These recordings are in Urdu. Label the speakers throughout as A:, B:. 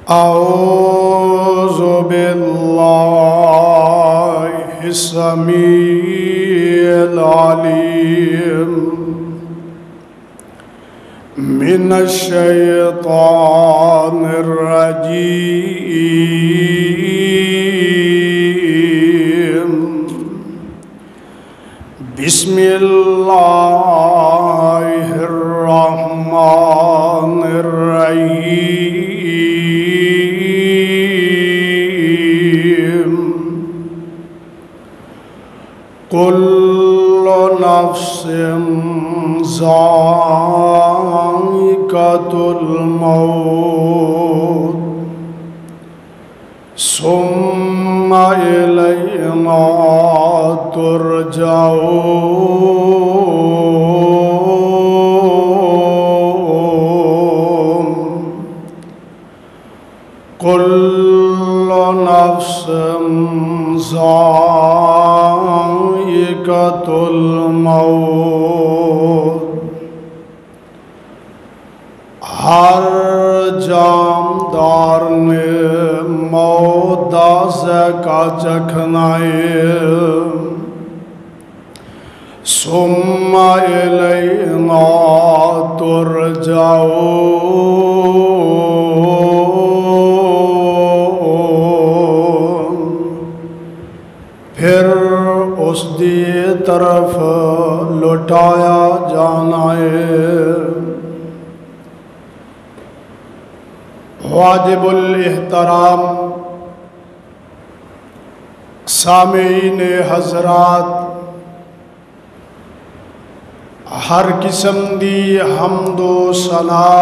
A: أعوذ بالله السميع العليم من الشيطان الرجيم. بسم الله الرحمن الرحيم. كل نفس ذائقة الموت ثم إلينا ترجعون. كل نفس ذائقة الموت. ہر جاندار نے موت دا ذائقہ چکھنا ہے. ثم الینا ترجعون. پھر اس دی طرف لوٹایا جانا ہے. واجب الاحترام سامعین حضرات، ہر قسم دی حمد و ثنا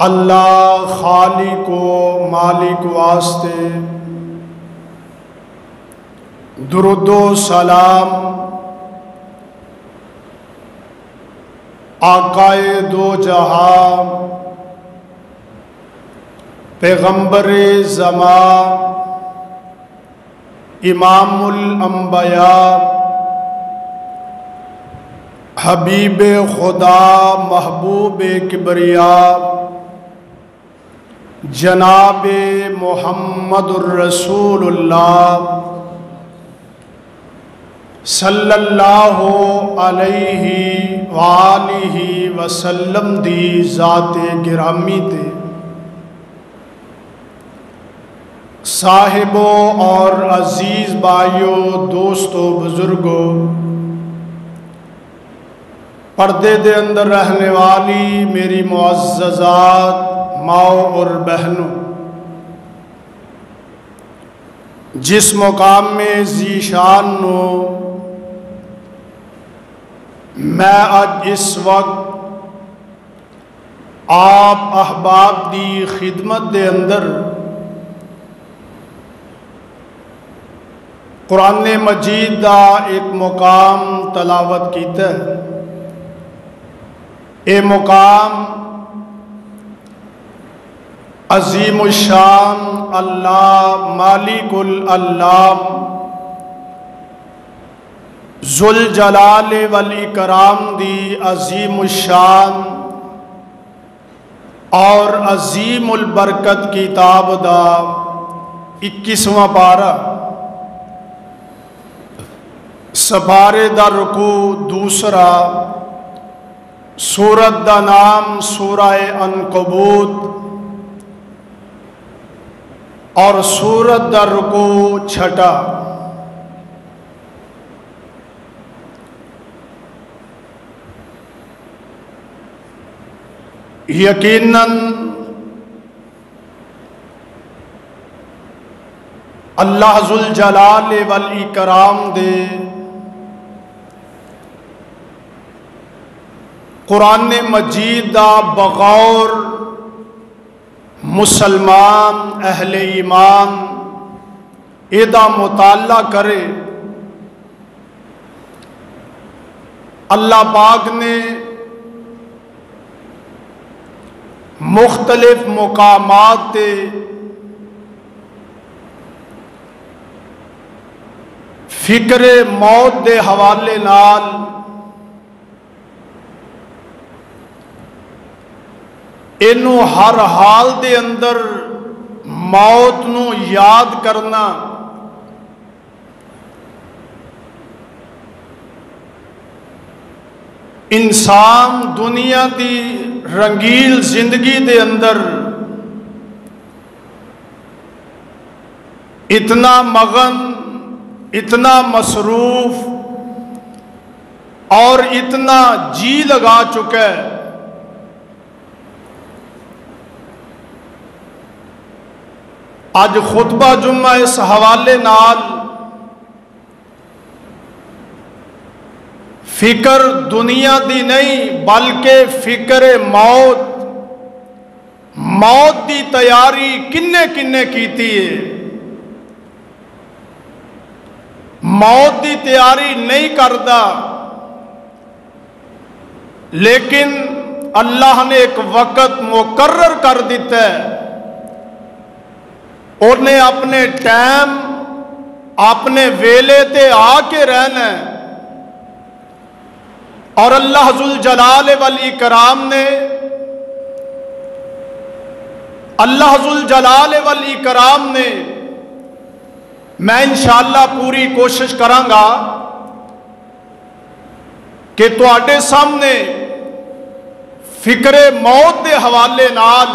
A: اللہ خالق و مالک واسطے، درود و سلام آقائے دو جہاں پیغمبر زمان امام الانبیاء حبیب خدا محبوب کبریا جناب محمد الرسول اللہ صلی اللہ علیہ وآلہ وسلم دی ذات گرامی تے صاحبوں اور عزیز بھائیوں، دوستوں، بزرگوں، پردے دے اندر رہنے والی میری معززات ماؤں اور بہنوں، جس مقام میں ذیشان نو میں اج اس وقت آپ احباب دی خدمت دے اندر قرآن مجید دا ایک مقام تلاوت کیتا ہے. اے مقام عظیم الشان اللہ مالک العلام ذوالجلال والاکرام دی عظیم الشان اور عظیم البرکت کتاب دا 21واں پارہ، سپارے دا رکوع دوسرا، سورت دا نام سورہ عنکبوت اور سورت دا رکوع چھٹا. یقیناً اللہ ذوالجلال والاکرام دے قرآن مجید دا بغور مسلمان اہل ایمان ایدہ مطالعہ کرے. اللہ پاک نے مختلف مقامات تے فکر موت دے حوالے نال اینو ہر حال دے اندر موت نو یاد کرنا انسان دنیا دی رنگیل زندگی دے اندر اتنا مغن، اتنا مصروف اور اتنا جی لگا چکا ہے آج خطبہ جمعہ اس حوالے نال فکر دنیا دی نہیں بلکہ فکر موت دی تیاری کنے کنے کیتی ہے۔ موت دی تیاری نہیں کردا، لیکن اللہ نے ایک وقت مقرر کر دیتا ہے، انہیں اپنے ٹائم اپنے ویلے تے آ کے رہنا ہے۔ اور اللہ ذوالجلال والاکرام نے میں انشاءاللہ پوری کوشش کرانگا کہ تواڈے سامنے فکر موت دے حوالے نال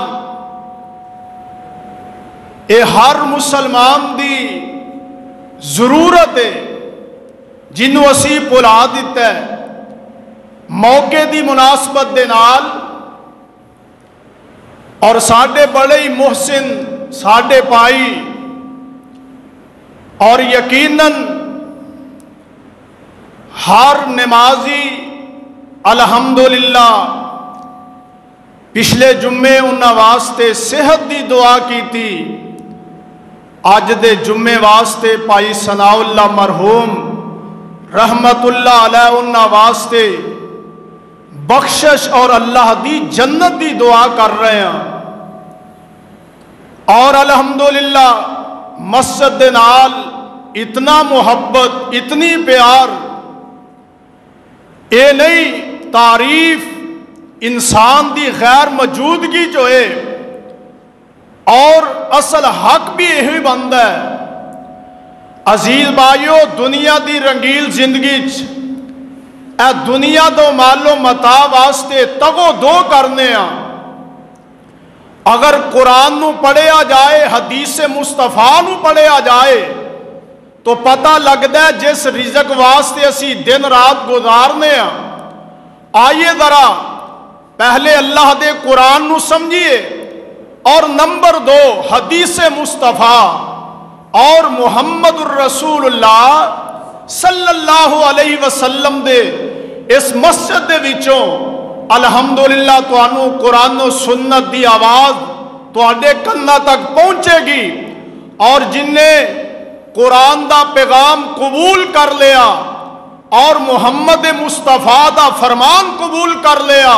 A: اے ہر مسلمان دی ضرورت ہے جنوں اسی بھلا دیتا ہے۔ موقع دی مناسبت دے نال اور ساڈے بڑے ہی محسن ساڈے پائی اور یقیناً ہر نمازی الحمدللہ پچھلے جمعے انہاں واسطے صحت دی دعا کی تھی، اج دے جمعے واسطے پائی ثناء اللہ مرحوم رحمت اللہ علیہ انہاں واسطے بخشش اور اللہ دی جنت دی دعا کر رہے ہیں۔ اور الحمدللہ مسجد دے نال اتنا محبت، اتنی پیار، اے نہیں تعریف انسان دی غیر موجودگی جو ہے اور اصل حق بھی یہی بنتا ہے۔ عزیز بھائیو، دنیا دی رنگیل زندگی اے دنیا دو مالو متاع واسطے تگو دو کرنے ہیں۔ اگر قرآن نو پڑھیا جائے، حدیث مصطفیٰ نو پڑھیا جائے تو پتہ لگتا ہے جس رزق واسطے اسی دن رات گزارنے ہیں۔ آئیے ذرا پہلے اللہ دے قرآن نو سمجھیے اور نمبر 2 حدیث مصطفیٰ اور محمد الرسول اللہ صلی اللہ علیہ وسلم دے اس مسجد دے وچوں الحمدللہ تانوں قرآن و سنت دی آواز تواڈے کنا تک پہنچے گی، اور جن نے قرآن دا پیغام قبول کر لیا اور محمد مصطفیٰ دا فرمان قبول کر لیا،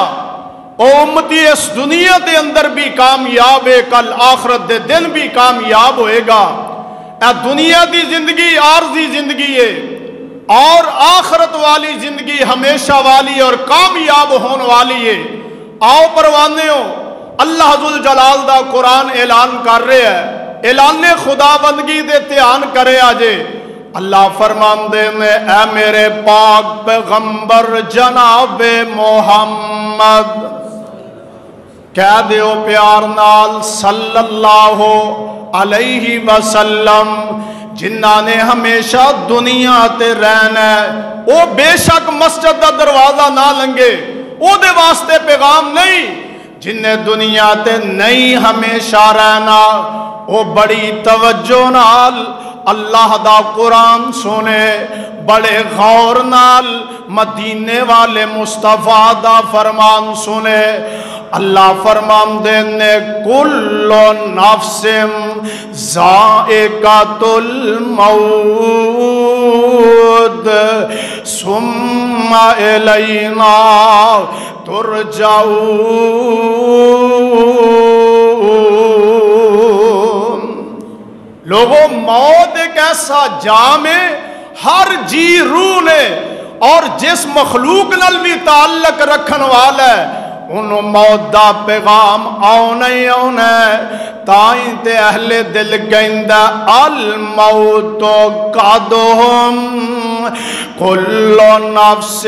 A: او امتی اس دنیا دے اندر بھی کامیاب ہے، کل آخرت دے دن بھی کامیاب ہوئے گا۔ اے دنیا دی زندگی عارضی زندگی ہے اور آخرت والی زندگی ہمیشہ والی اور کامیاب ہونے والی ہے۔ آؤ پروانیوں، اللہ ذوالجلال دا قرآن اعلان کر رہے ہیں، اعلان خدا بندگی دے دھیان کرے آجے۔ اللہ فرمان دے میں اے میرے پاک پیغمبر جناب محمد، کہہ دیو پیار نال صلی اللہ علیہ وسلم، جنہ نے ہمیشہ دنیا تے رہنا ہے او بے شک مسجد دا دروازہ نہ لنگے، او دے واسطے پیغام نہیں۔ جن نے دنیا تے نہیں ہمیشہ رہنا او بڑی توجہ نال اللہ دا قرآن سنے، بڑے غور نال مدینے والے مصطفیٰ دا فرمان سنے۔ اللہ فرمان دینے کل نفس ذائقۃ الموت ثم الینا ترجعون۔ لوگوں، موت ایک ایسا جام ہے، ہر جی روح نے اور جس مخلوق نال بھی تعلق رکھن والا ہے انہوں موت دا پیغام آنا ہی آنا ہے تائیں تے اہل دل کہندہ الموت قدہم کل نفس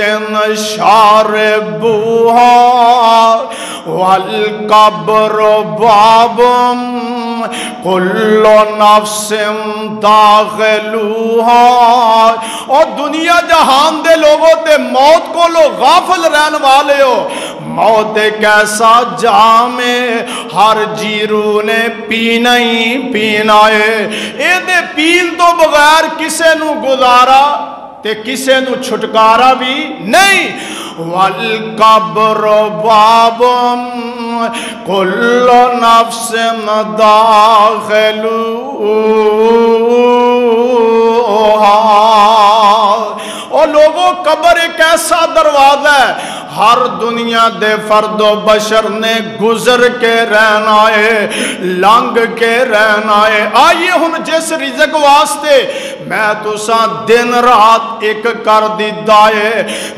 A: شاربوہا والقبر بابم کل نفس داخلوہا۔ اور دنیا جہان دے لوگوں تے موت کو لوگ غافل رہن والے ہو، موت ایک ایسا جام ہے ہر جیرو نے پینا ہی پینا ہے، اے دے پین تو بغیر کسے نو گزارا تے کسے نو چھٹکارا بھی نہیں۔ والقبر بابم کل نفس داخلوہا۔ اور لوگوں قبر ایک ایسا دروازہ ہے ہر دنیا دے فرد و بشر نے گزر کے رہنا ہے، لنگ کے رہنا ہے۔ آئیے ہن جس رزق واسطے میں تساں دن رات ایک کر دیتا ہے،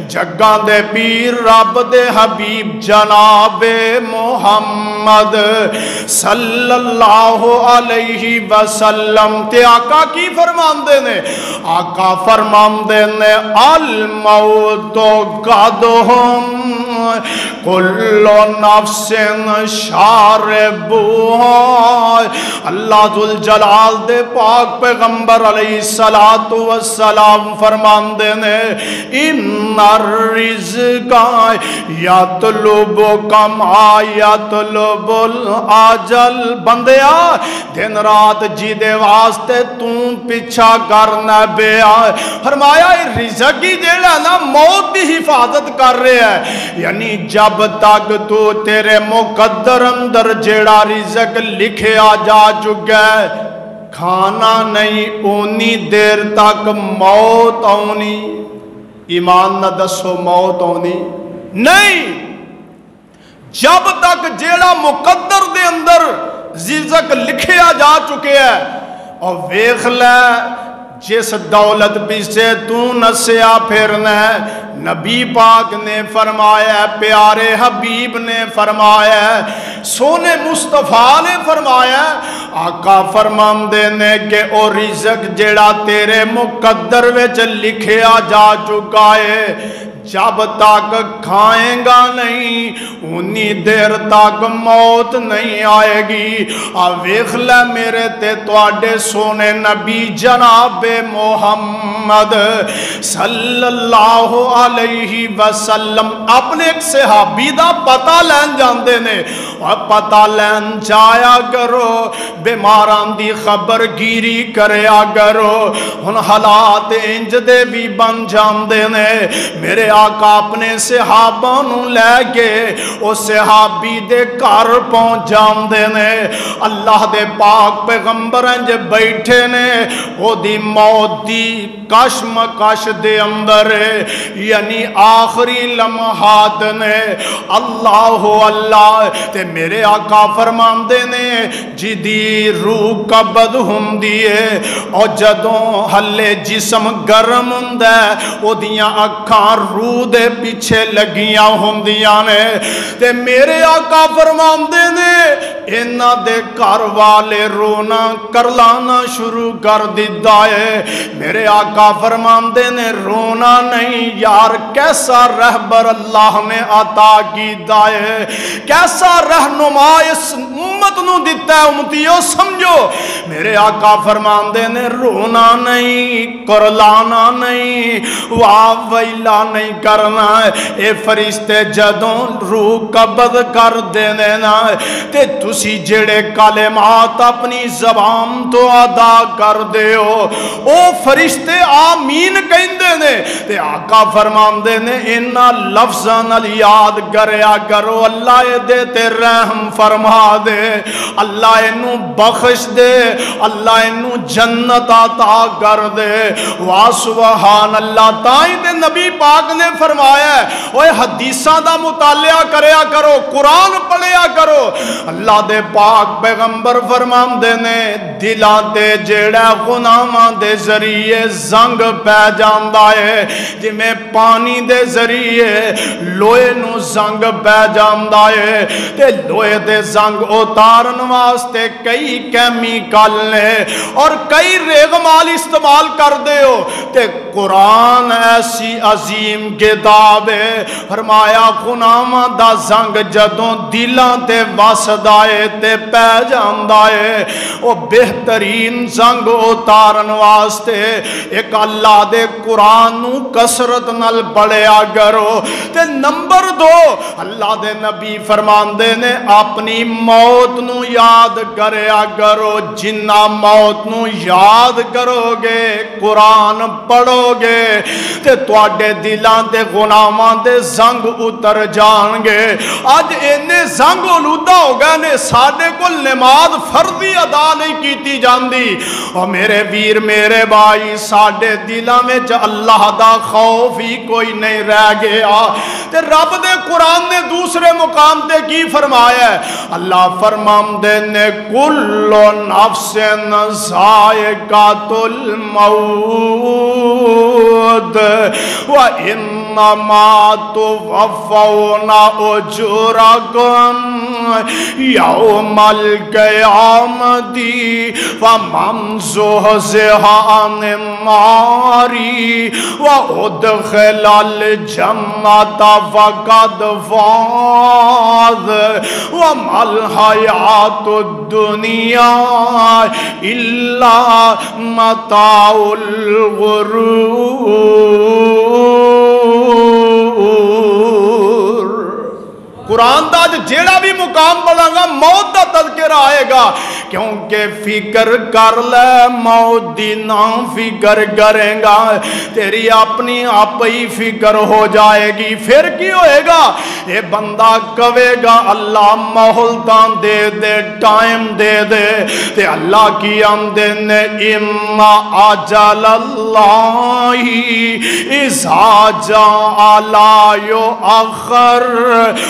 A: جگاں دے پیر رب دے حبیب جناب محمد صلی اللہ علیہ وسلم تے آقا کی فرماندے نے؟ آقا فرماندے نے الموت قدہم کل نفس شاربوہا۔ اللہ ذوالجلال دے پاک پیغمبر علیہ السلام فرماندے نے ان الرزق یطلب کما یطلب العجل۔ بندیا دن رات جی دے واسطے توں پیچھا کرنا بیا، فرمایا رزق ہی جیڑا نا موت دی حفاظت کر رہے ہے، یعنی جب تک تو تیرے مقدر اندر جیڑا رزق لکھیا جا چکا ہے کھانا نہیں اونی دیر تک موت آنی۔ ایمان نہ دسو موت آنی نہیں، جب تک جیڑا مقدر دے اندر رزق لکھیا جا چکے ہے۔ اور ویکھ لے جس دولت پیچھے تو نسیا پھرنا ہے، نبی پاک نے فرمایا، پیارے حبیب نے فرمایا، سونے مصطفیٰ نے فرمایا، آقا فرماندے نے کہ او رزق جیڑا تیرے مقدر وچ لکھیا جا چکا ہے جب تک کھائیں گا نہیں انی دیر تک موت نہیں آئے گی۔ ویکھ لے میرے تے تواڈے سونے نبی جناب محمد صلی اللہ علیہ وسلم اپنے ایک صحابی دا پتہ لین جاندے نے، اور پتہ لین جایا کرو، بیماران دی خبر گیری کریا کرو، ہن حالات انج دے بھی بن جاندے نے۔ میرے آقا اپنے صحابہ نو لے کے او صحابی دے گھر پہنچ جاندے نے، اللہ دے پاک پیغمبر انج بیٹھے نے، او دی موت دی کشمکش دے اندر، یعنی آخری لمحات نے۔ اللہ اللہ تے میرے آقا فرماندے نے جی دی روح قبض ہوندی ہے، اور جدوں ہلے جسم گرم ہوندا ہے او دیاں اکھاں روح دے پیچھے لگیاں ہوندیاں نے، تے میرے آقا فرماندے نے انہاں دے گھر والے رونا کرلانا شروع کر دیتا ہے۔ میرے آقا فرماندے نے رونا نہیں یار، کیسا رہبر اللہ نے عطا کیتا ہے، کیسا رہنما اس امت نو دیتا ہے، امتیو سمجھو۔ میرے آقا فرماندے نے رونا نہیں، کرلانا نہیں، واہ ویلا نہیں کرنا ہے۔ اے فرشتے جدوں روح قبض کر دینے نا تے تسی جڑے کلمات اپنی زبان تو ادا کر دے ہو، او فرشتے آمین کہندے نے، تے آقا فرماندے نے انہاں لفظاں نال یاد کریا کرو، اللہ اے دے تے رحم فرما دے، اللہ اینو بخش دے، اللہ اینو جنت عطا کر دے۔ وا سبحان اللہ، تائیں تے نبی پاک نے فرمایا ہے اوے حدیثاں دا مطالعہ کریا کرو، قرآن پڑھیا کرو، اللہ دے پاک پیغمبر فرماندے نے دلاں تے جیڑا گناہاں دے ذریعے زنگ پہ جاندا ہے جویں پانی دے ذریعے لوہے نو زنگ پہ جاندا ہے تے لوہے دے زنگ اتارن واسطے کئی کیمیکل نے اور کئی ریگمال استعمال کر دے ہو تے قرآن ایسی عظیم کتاب ہے فرمایا گناہاں دا زنگ جدوں دلاں تے وسدا ہے تے پہ جاندا ہے او بہترین زنگ اتارن واسطے ایک اللہ دے قرآن نو کثرت نال پڑھیا کرو تے نمبر 2 اللہ دے نبی فرماندے نے اپنی موت نو یاد کریا کرو جنہ موت نو یاد کرو گے قرآن پڑھو گے تے تواڈے دلاں تے گناہاں دے زنگ اتر جان گے اج اینے زنگ آلودہ ہو گئے نے ساڈے کول نماز فرضی ادا نہیں کیتی جاندی اور میرے ویر میرے بھائی ساڈے دلاں وچ اللہ دا خوف ہی کوئی نہیں رہ گیا تے رب دے قرآن نے دوسرے مقام تے کی فرمایا ہے اللہ فرماندے نے کل نفس ذائقۃ الموت وَإِنَّمَا تُوَفَّوْنَ أُجُورَكُمْ يَوْمَ الْقِيَامَةِ فَمَنْ زُحْزِحَ عَنِ النَّارِ وَأُدْخِلَ الْجَنَّةَ فَقَدْ فَازَ وَمَا الْحَيَاةُ الدُّنْيَا إِلَّا مَتَاعُ الْغُرُورِ قرآن دا جیڑا بھی مقام پڑھا گا موت دا تذکرہ آئے گا کیونکہ فکر کر لے موت دی نہ فکر کریں گا تیری اپنی آپ ہی فکر ہو جائے گی پھر کی ہوئے گا یہ بندہ کہے گا اللہ مہلتاں دے دے ٹائم دے دے تے اللہ کی آمدے نے اِنَّا عَجَلَ اللَّهِ اِذَا جَاءَ لَا يُؤَخَّرُ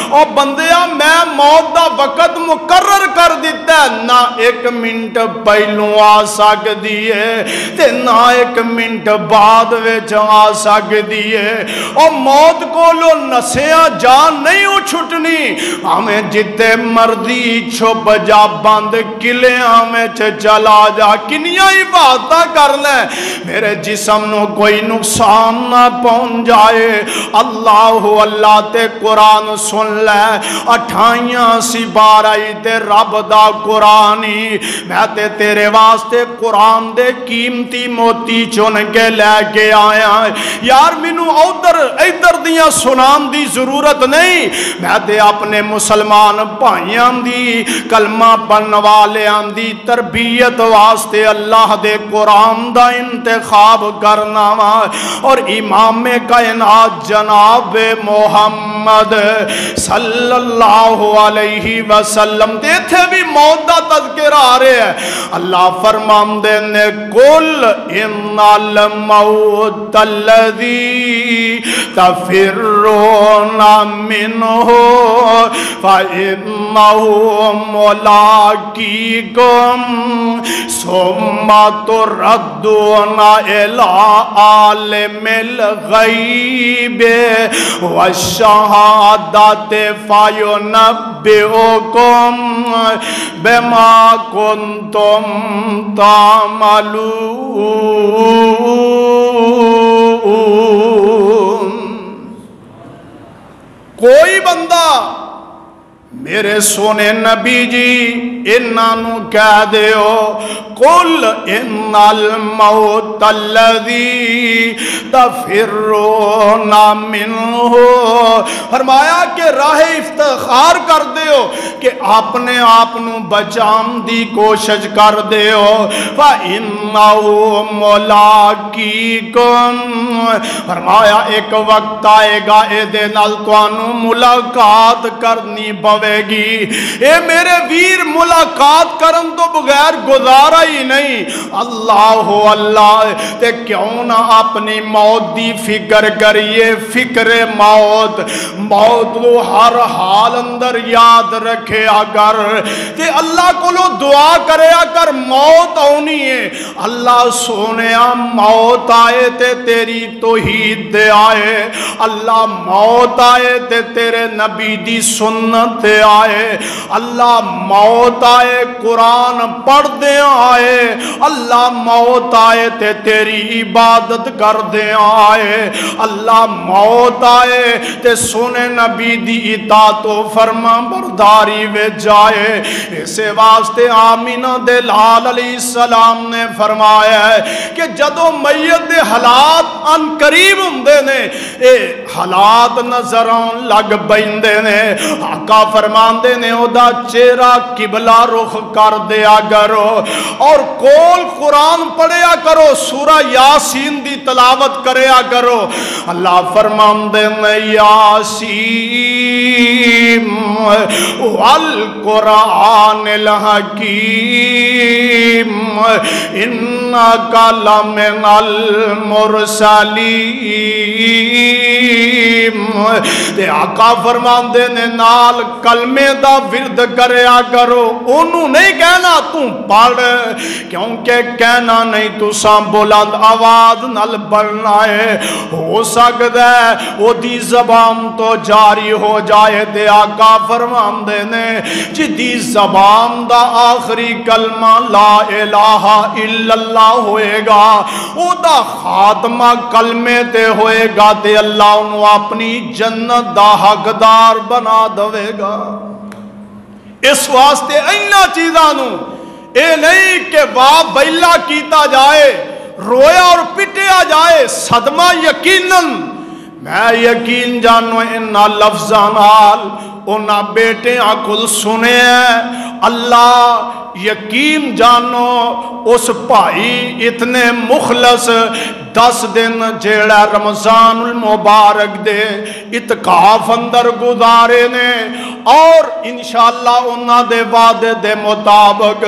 A: او بندیا میں موت دا وقت مقرر کر دیتا ہے نہ ایک منٹ پہلوں آ سکتی ہے تے نہ ایک منٹ بعد وچ آ سکتی ہے او موت کو لو نسیاں جان نہیں ہو چھٹنی ہمیں جتے مرضی چھپ جا بند قلعیاں میں چلا جا کنیاں ہی باتاں کرنا ہے میرے جسم نو کوئی نقصان نہ پہنچ جائے اللہ تے قرآن سن لے 28 سپارہ تے رب دا قرآنی میں تے تیرے واسطے قرآن دے قیمتی موتی چن کے لے کے آیا یار مینو ادھر دیاں سنان دی ضرورت نہیں میں تے اپنے مسلمان بھائیاں دی کلمہ پڑھن والیاں دی تربیت واسطے اللہ دے قرآن دا انتخاب کرنا اور امام کائنات جناب محمد صلی اللہ علیہ وسلم دیتے بھی موت دا تذکرہ آ رہے ہیں اللہ فرماندے نے قل ان الموت الذی تفرون منہ فإنہ ملاقیکم ثم تردون الی عالم الغیب والشہادت فَيُنَبِّئُكُمْ بِمَا كُنْتُمْ تَعْمَلُونَ کوئی بندہ میرے سونے نبی جی انہوں کہہ دے ہو قل ان الموت الذی تفرون منہ فرمایا کہ راہ افتخار کر دے ہو کہ اپنے آپنو بچام دی کوشش کر دے ہو فَإِنَّهُ مُلَاقِيكُمْ فرمایا ایک وقت آئے گا اے دے نال توانو ملاقات کرنی پوے گی اے میرے ویر ملاقات کرن تو بغیر گزارا ہی نہیں اللہ تے کیوں نہ اپنی موت دی فکر کریے فکر موت کو ہر حال اندر یاد رکھ رکھیا کر تے اللہ کو لو دعا کریا کر موت آنی ہے اللہ سونیا موت آئے تے تیری توحید دے آئے اللہ موت آئے تے تیرے نبی دی سنت دے آئے اللہ موت آئے قرآن پڑھ دے آئے اللہ موت آئے تے تیری عبادت کر دے آئے اللہ موت آئے تے سونے نبی دی اطاعت و فرما برداری وے جائے اسے واسطے آمینہ دے لال علیہ السلام نے فرمایا ہے کہ جدو میت دے حالات ان قریب ہوندے نے اے حالات نظروں لگ بیندے نے آقا فرماندے نے او دا چہرہ قبلہ رخ کر دیا کرو اور کول قرآن پڑھیا کرو سورہ یاسین دی تلاوت کریا کرو اللہ فرماندے نے یاسین والقرآن الحکیم انکا لمن المرسلین تے آقا فرماندے نے نال کلمے دا ورد کریا کرو انہوں نہیں کہنا تو پڑھ کیونکہ کہنا نہیں تو ساں بلند آواز نل بڑھنا ہے ہو سکتا ہے وہ دی زبان تو جاری ہو جائے تے آقا فرماندے نے جدی زبان دا آخری کلمہ لا الہ الا اللہ ہوئے گا او دا خاتمہ کلمے تے ہوئے گا تے اللہ انہوں اپنی جنت دا حقدار بنا دوے گا اس واسطے اینا چیزانوں اے نہیں کہ واہ بیلا کیتا جائے رویا اور پٹیا جائے صدمہ یقیناً میں یقین جانو انہا لفظانال انہا بیٹے آکل سنے ہیں اللہ یقین جانو اس بھائی اتنے مخلص 10 دن جیڑا رمضان المبارک دے اتقاف اندر گزارے نے اور انشاءاللہ انہاں دے وعدے دے مطابق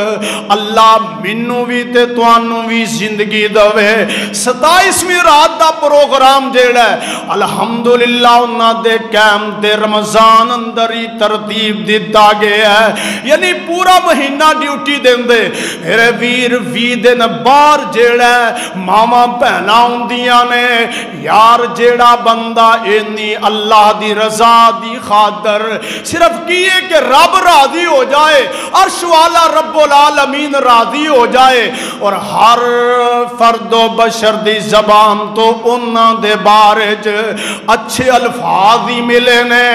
A: اللہ منو بھی تے توانو بھی زندگی دوے 27ویں رات دا پروگرام جیڑا ہے الحمدللہ انہاں دے قائم دے رمضان اندر ہی ترتیب دیتا گیا ہے یعنی پورا مہینہ ڈیوٹی دیں دے میرے ویر دن بار جیڑا ہے ماما پہنا ہوندیاں نے یار جیڑا بندہ انی اللہ دی رضا دی خاطر صرف کیے کہ رب راضی ہو جائے عرش والا رب العالمین راضی ہو جائے اور ہر فرد و بشر دی زبان تو انہاں دے بارے اچھے الفاظ ہی ملے نے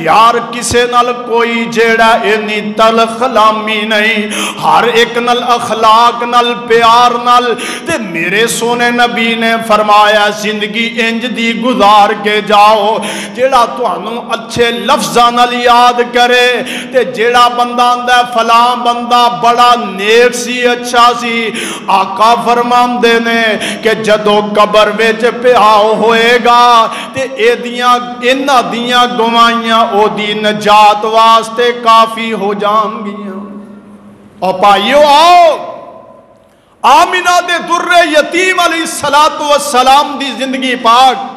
A: یار کسے نال کوئی جیڑا انی تلخ کلامی نہیں ہر ایک نل اخلاق نل پیار نل تے میرے سونے نبی نے فرمایا زندگی انج دی گزار کے جاؤ جیڑا تو انہوں اچھے لفظاں نل یاد کرے تے جیڑا بندہ اندہ فلاں بندہ بڑا نیک سی اچھا سی آقا فرمان دینے کہ جدو قبر ویچ پہ آؤ ہوئے گا تے انہ دیاں گوائیاں او دی نجات واسطے کافی ہو جان گیاں اور پائیو آؤ آمینہ دے در یتیم علیہ السلام دی زندگی پاک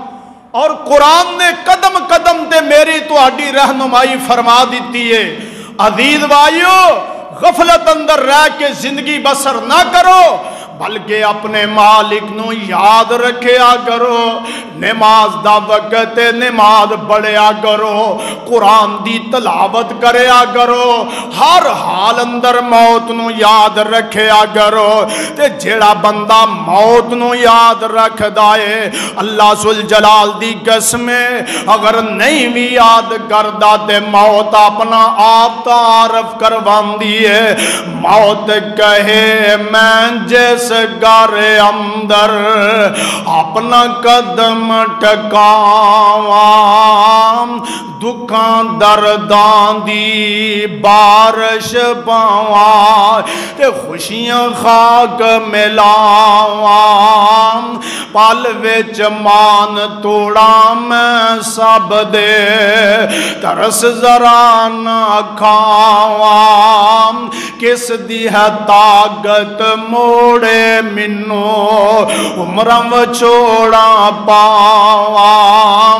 A: اور قرآن نے قدم قدم تے میری تو اڈی رہنمائی فرما دیتی ہے عزیز بھائیو غفلت اندر رہ کے زندگی بسر نہ کرو بلکہ اپنے مالک نو یاد رکھیا کرو نماز دا وقت نماز پڑھیا کرو قرآن دی تلاوت کریا کرو ہر حال اندر موت نو یاد رکھیا کرو تے جیڑا بندہ موت نو یاد رکھ دائے اللہ ذوالجلال دی قسم اگر نہیں بھی یاد کردہ تے موت اپنا آپ تعارف کروان دیئے موت کہے میں جیسے گھر اندر اپنا قدم ٹکاواں دکھاں درداں دی بارش پاواں تے خوشیاں خاک ملاواں پل وچ مان توڑا میں سب دے ترس ذرا نہ کھاواں کس دی ہے طاقت موڑے منو عمرم چھوڑا پاواں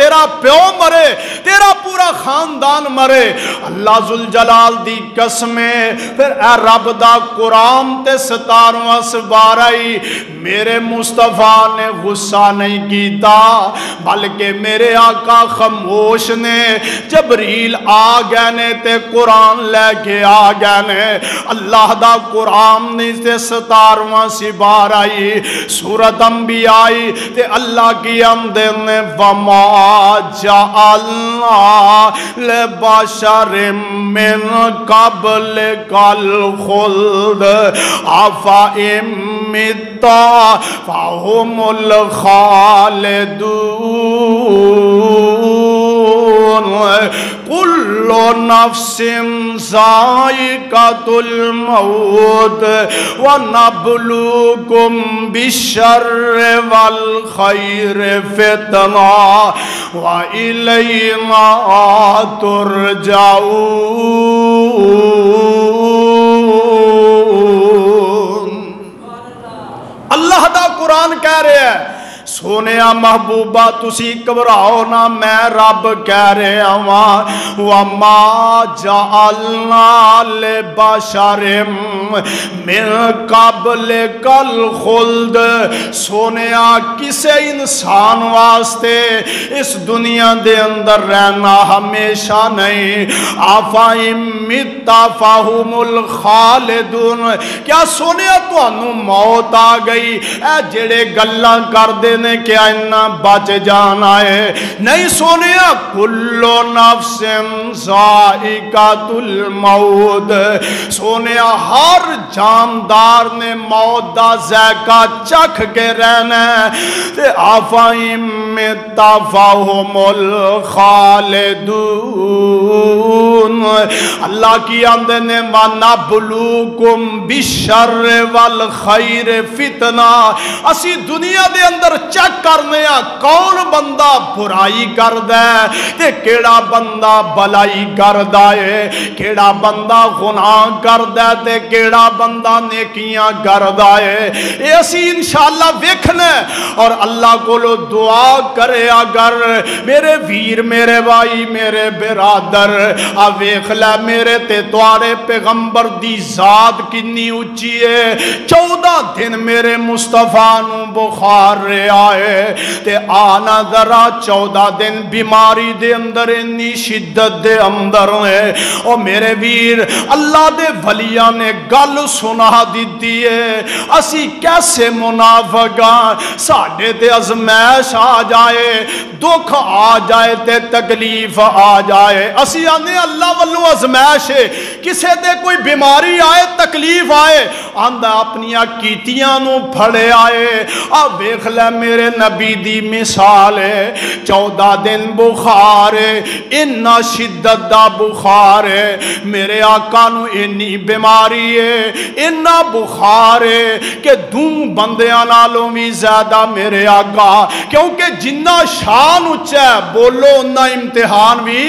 A: تیرا پیو مرے تیرا پورا خاندان مرے اللہ ذوالجلال دی قسمیں پھر اے رب دا قرآن تے 17واں سپارہ میرے مصطفیٰ نے غصہ نہیں کیتا بلکہ میرے آقا خاموش نے جبریل آ گئے نے تے قرآن لے کے آ گئے نے اللہ دا قرآن نے تے 17واں سپارہ سورۃ انبیاء تے اللہ کی آمدن نے وما جعلنا لبشر من قبلک الخلد افإن مت فهم الخالدون کل نفس ذائقۃ الموت ونبلوکم بالشر والخیر فتنہ وإلینا ترجعون۔ اللہ دا قرآن کہہ رہے ہیں سونیا محبوبہ تسی گھبراؤ نہ میں رب کہہ رہا ہاں وما جعلنا لبشر من قبلک الخلد سونیا کسے انسان واسطے اس دنیا دے اندر رہنا ہمیشہ نہیں افإن مت فهم الخالدون کیا سونیا تانوں موت آ گئی اے جڑے گلاں کر دے نے کیا انہاں بچ جانا ہے نہیں سونیا کل نفس ذائقۃ الموت سونیا ہر جاندار نے موت دا ذائقہ چکھ کے رہنا ہے افإن مت فهم الخالدون اللہ کی آمد نے وَنَبْلُوكُمْ بِالشَّرِّ وَالْخَيْرِ فتنہ اسی دنیا دے اندر چیک کرنے ہیں کون بندہ برائی کر دے تے کیڑا بندہ بلائی کر دائے کیڑا بندہ گناہ کر دے تے کیڑا بندہ نیکیاں کر دائے یہ اسی انشاءاللہ ویکھنے اور اللہ کو لو دعا کرے اگر میرے ویر میرے بھائی میرے برادر ویکھ لے میرے تے توارے پیغمبر دی ذات کنی اچھی ہے 14 دن میرے مصطفیٰ نو بخار رہے آئے تے آنا ذرا 14 دن بیماری دے اندر انی شدت دے اندر ہے او میرے ویر اللہ دے ولیاں نے گل سنا دیتی ہے اسی کیسے منافقاں ساڑھے تے ازمیش آ جائے دکھ آ جائے تے تکلیف آ جائے اسی آنے اللہ والوں ازمیش ہے کسے دے کوئی بیماری آئے تکلیف آئے آندہ اپنی کیتیاں نو پھڑے آئے اب دیکھ لے میرے نبی دی مثال ہے 14 دن بخار ہے انہا شدت دا بخار ہے میرے آقا نو انی بیماری ہے انہا بخار ہے کہ دوں بندیاں نالوں بھی زیادہ میرے آقا کیونکہ جنہ شان اچھا ہے بولو انہا امتحان بھی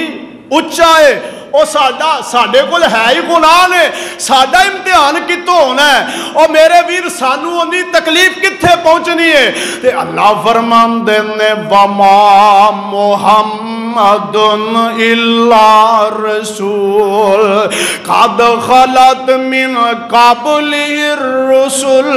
A: اچھا ہے او ساڑھے کل ہے ہی گناہ نے ساڑھا امتحان کتوں ہونا ہے اور میرے ویر سانو انہی تکلیف کتھے پہنچنی ہے تے اللہ فرمان دینے وما محمد الا رسول قد خلت من قبلی الرسل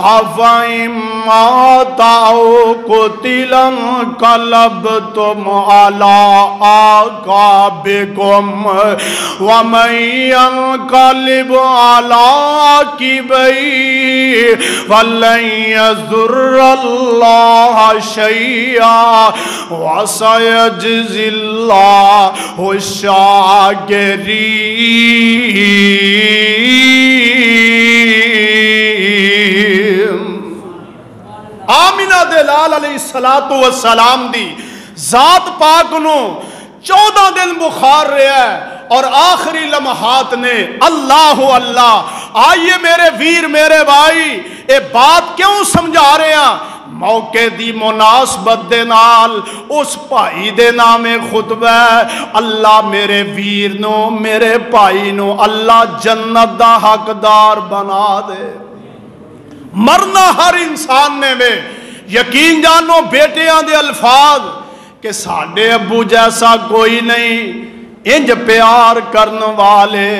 A: افإن مات او قتلا انقلبتم على اعقابكم ومن ينقلب على عقبيه فلن يضر الله شيئا وسيجزي الله الشاكرين آمینہ دلال علیہ السلام دی ذات پاک نو 14 دن بخار رہا ہے اور آخری لمحات نے اللہ اللہ آئیے میرے ویر میرے بھائی اے بات کیوں سمجھا رہے ہیں موقع دی مناسبت دے نال اس بھائی دے نام خطبہ اللہ میرے ویر نو میرے بھائی نو اللہ جنت دا حقدار بنا دے مرنا ہر انسان نے میں یقین جانو بیٹیاں دے الفاظ کہ ساڈے ابو جیسا کوئی نہیں، انج پیار کرن والے،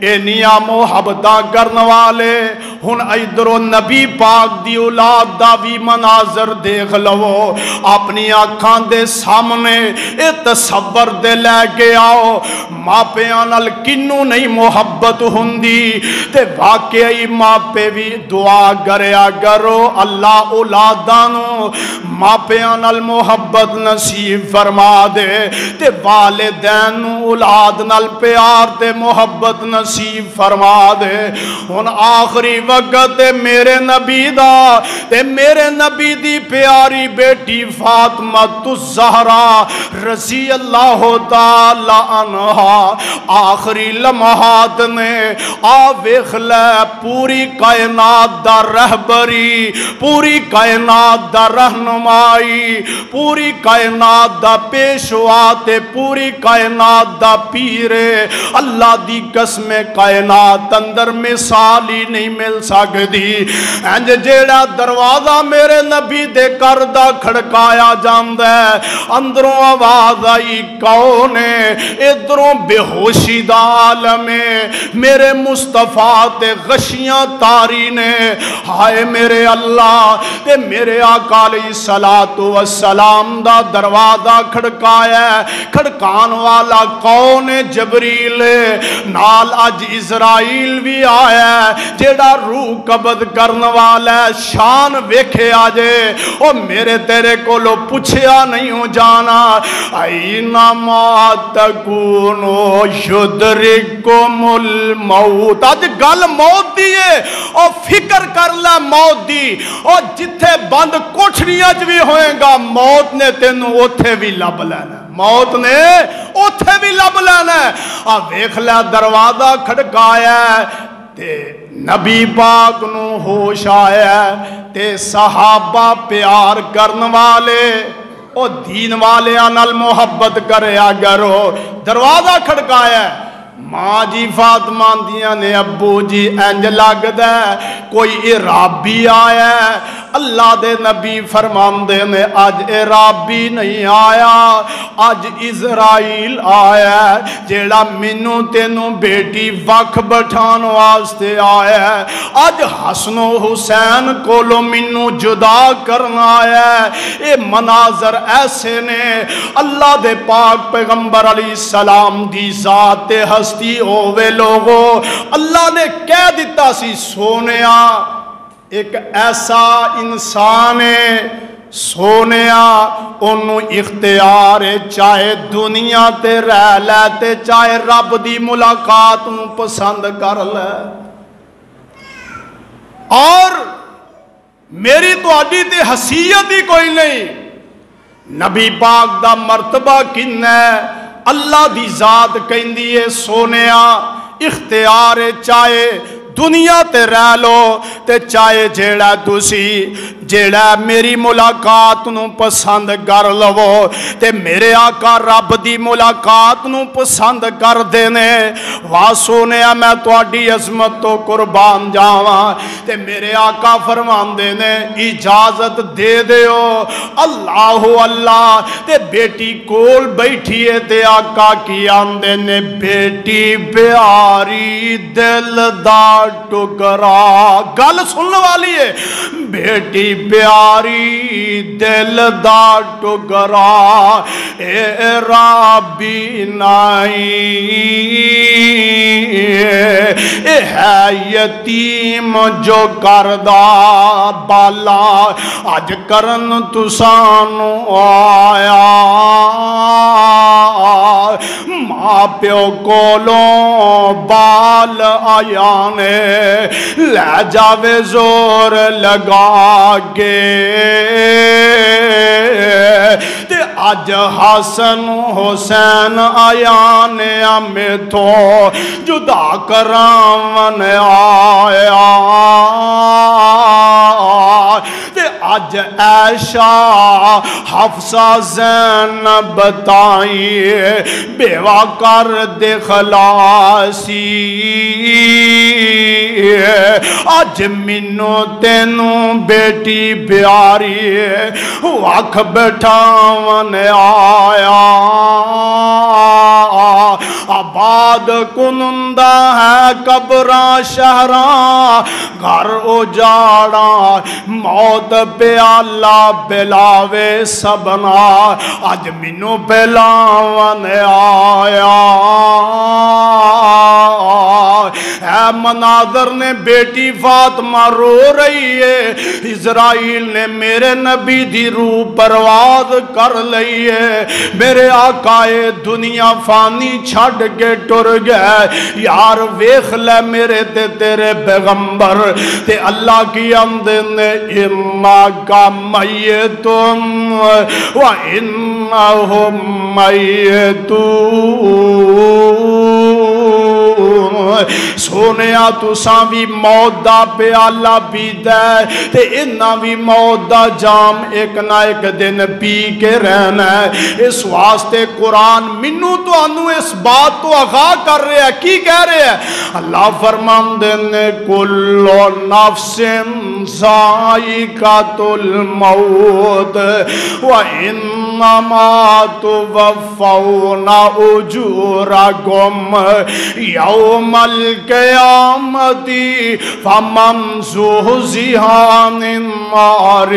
A: اینیاں محبتاں کرن والے۔ ہن ادھروں نبی پاک دی اولاد دا بھی مناظر دیکھ لو اپنی آنکھاں دے سامنے، اے تصور دے لے کے آؤ ماپیاں نال کنوں نہیں محبت ہوندی، تے واقعی ماپے بھی دعا کریا کرو اللہ اولاداں نو ماپیاں نال محبت نصیب فرما دے، تے والدین نو اولاد نال پیار تے محبت نصیب فرما دے۔ ہن آخری وقت میرے نبی دا تے میرے نبی دی پیاری بیٹی فاطمہ الزہرا رضی اللہ تعالی عنہا آخری لمحات نے آ ویکھ لے پوری کائنات دا رہبری، پوری کائنات دا رہنمائی، پوری کائنات دا پیشوا تے پوری کائنات دا پیرے، اللہ دی قسم کائنات اندر مثال ہی نہیں مل سکتی۔ انج جیڑا دروازہ میرے نبی دے کر دا کھڑکایا جاندا ہے، اندروں آواز آئی کون ہے؟ ادھروں بے ہوشی دا عالم ہے، میرے مصطفیٰ تے غشیاں تاری نے، ہائے میرے اللہ تے میرے آقا علیہ السلام دا دروازہ کھڑکایا ہے۔ کھڑکان والا کون ہے؟ جبریل نال اج اسرائیل بھی آیا ہے جیڑا روح قبض کرن والا ہے، شان ویکھے آجے او میرے تیرے کو لو پوچھیا نہیں ہو جانا، اینما تکونو یدرککم الموت۔ اج گل موت دی ہے او فکر کر لے موت دی، او جتھے بند کوٹھڑیاں وچ بھی ہوئے گا موت نے تینوں اوتھے بھی لب لینا، موت نے اوتھے بھی لب لینا۔ آ ویکھ لے دروازہ کھڑکایا تے نبی پاک نو ہوش آیا تے صحابہ پیار کرن والے او دین والیاں نال محبت کریا کرو۔ دروازہ کھڑکایا ماں جی فاطمہ دیاں نے ابو جی انج لگدا ہے کوئی عرابی آیا ہے۔ اللہ دے نبی فرماندے نے اج عرابی نہیں آیا، اج اسرائیل آیا ہے جیڑا مینوں تینوں بیٹی وکھ بٹھان واسطے آیا ہے، اج حسن و حسین کولو مینوں جدا کرنا آیا ہے۔ اے مناظر ایسے نے اللہ دے پاک پیغمبر علیہ السلام دی ذات ہستی ہووے لوگو، اللہ نے کہہ دیتا سی سونیا ایک ایسا انسان ہے، سونیا انہوں اختیار ہے چاہے دنیا تے رہ لے تے چاہے رب دی ملاقات انہوں پسند کر لے۔ اور میری تو آڈی تے حسیت ہی کوئی نہیں، نبی پاک دا مرتبہ کن ہے؟ اللہ دی ذات کہندی ہے سونیا اختیار ہے چاہے دنیا تے رہ لو تے چاہے جیڑا تسی جیڑا میری ملاقات نو پسند کر لو تے میرے آقا رب دی ملاقات نو پسند کر دینے۔ واہ سونیا میں تواڈی عظمت تو قربان جاواں تے میرے آقا فرماندے نے اجازت دے دیو اللہ اللہ تے بیٹی کول بیٹھی ہے تے آقا کی آندے نے بیٹی پیاری دل دا ٹکرا، گل سننے والی ہے، بیٹی پیاری دل دا ٹکرا عرابی نہیں، اے ہے یتیم جو کردہ بالا اج کرن تسانو آیا، ماں پیو کولوں بال آیا نے لے جاوے زور لگا کے تے اج حسن حسین آیا نے ہمیں تو جدا کرامن آیا تے اج عائشہ حفصہ زینب بتائیے بیوہ کر دے خلاصی، اج اج مینو تینوں بیٹی پیاری وکھ بٹھاون آیا آباد کنندہ ہے قبراں شہراں گھر اجاڑا موت پیالہ پلاوے سبنا اج مینو پلاون آیا اے مناظر نے بیٹی فاطمہ رو رہی ہے اسرائیل نے میرے نبی دی روح پرواز کر لئی ہے میرے آقائے دنیا فانی چھڑ کے ٹر گئے یار ویخ لے میرے تے تیرے پیغمبر تے اللہ کی آمدن نے اِنَّکَ مَيِّتٌ وَإِنَّهُمْ مَيِّتُونَ سونیا تساں بھی موت دا پیالہ پیتا ہے تے انہاں بھی موت دا جام ایک نہ ایک دن پی کے رہنا ہے اس واسطے قرآن منو تو انو اس بات تو آغاہ کر رہے ہیں کی کہہ رہے ہیں اللہ فرماندے نے کل نفس ذائقۃ الموت وَإِنَّمَا تُوَفَّوْنَ أُجُورَكُمْ يَوْمَ الْقِيَامَةِ فَمَنْ زُحْزِحَ عَنِ النَّارِ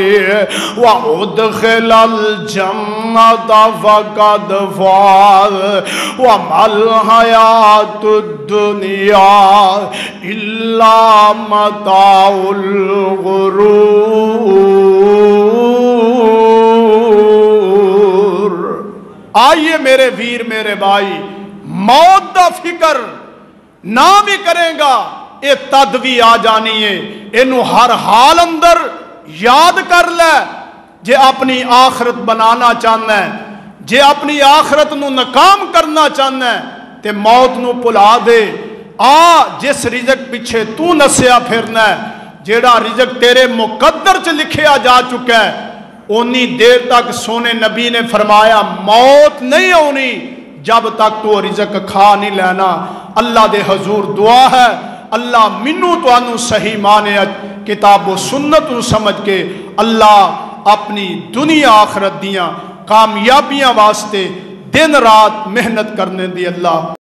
A: وَأُدْخِلَ الْجَنَّةَ فَقَدْ فَازَ وَمَا الْحَيَاةُ الدُّنْيَا إِلَّا مَتَاعُ الْغُرُورِ آئیے میرے ویر میرے بھائی موت دا فکر نہ بھی کریں گا یہ تد بھی آ جانی ہے انہوں ہر حال اندر یاد کر لے جے اپنی آخرت بنانا چاہنا ہے جے اپنی آخرت نو ناکام کرنا چاہنا ہے تے موت نو پلا دے جس رزق پیچھے تو نسیا پھرنا ہے جیڑا رزق تیرے مقدر چ لکھیا جا چکا ہے اونی دیر تک سونے نبی نے فرمایا موت نہیں ہونی جب تک تو رزق کھا نہیں لینا اللہ دے حضور دعا ہے اللہ منو تو انو صحیح مانے کتاب و سنت نو سمجھ کے اللہ اپنی دنیا آخرت دیاں کامیابیاں واسطے دن رات محنت کرنے دی اللہ